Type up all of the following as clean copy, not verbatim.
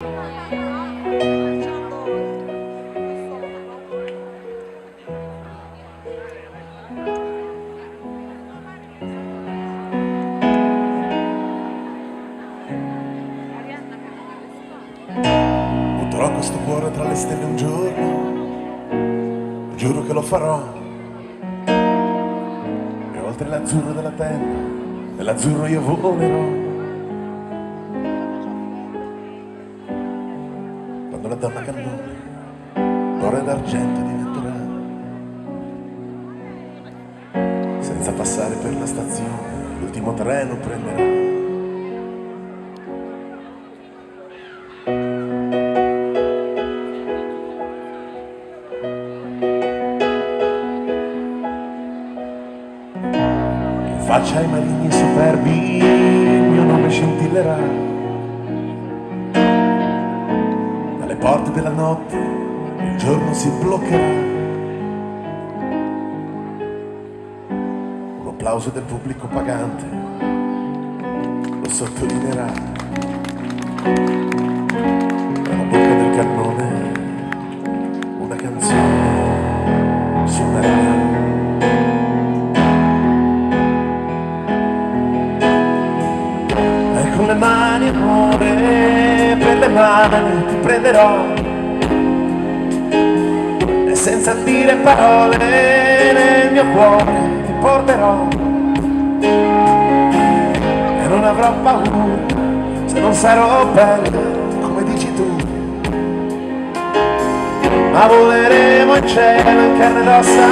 Butterò questo cuore tra le stelle un giorno, giuro che lo farò. E oltre l'azzurro della tenda, nell'azzurro io volerò. Quando la donna cannone d'oro ed argento diventerà, senza passare per la stazione, l'ultimo treno prenderà. In faccia ai maligni superbi il mio nome scintillerà. Dalle porte della notte il giorno si bloccherà. Un applauso del pubblico pagante lo sottolineerà. Dalla bocca del cannone una canzone suonerà. Con le mani amore, per le mani ti prenderò e senza dire parole nel mio cuore ti porterò. E non avrò paura se non sarò bella come dici tu, ma voleremo in cielo in carne ed ossa,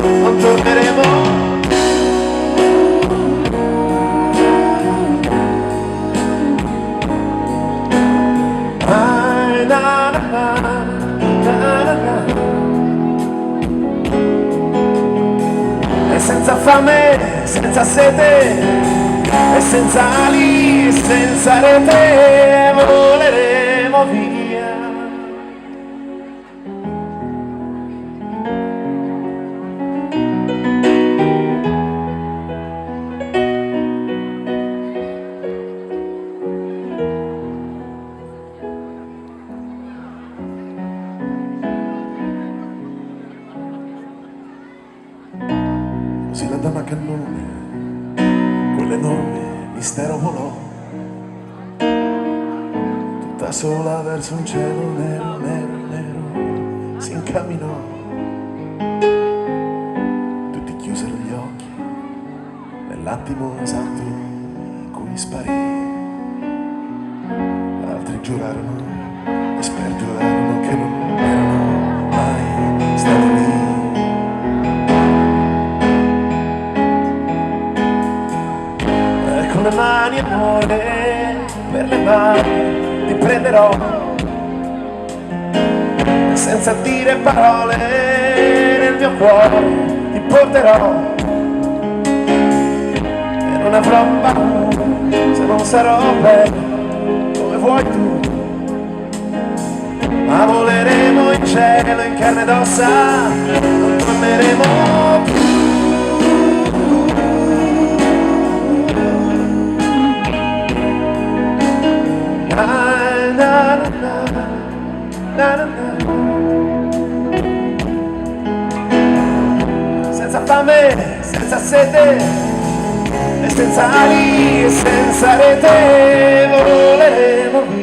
non torneremo. E senza fame, senza sete, e senza ali, senza rete, voleremo via. Così la dama cannone, quell'enorme mistero volò, tutta sola verso un cielo nero, nero, nero, si incamminò. Tutti chiusero gli occhi nell'attimo esatto in cui sparì. Altri giurarono e spergiurarono che non erano mai stati lì. Con le mani amore, per le mani ti prenderò e senza dire parole nel mio cuore ti porterò. E non avrò paura se non sarò bella come vuoi tu, ma voleremo in cielo in carne ed ossa, non torneremo più. Senza fame, senza sete, e senza ali, e senza rete, voleremo via.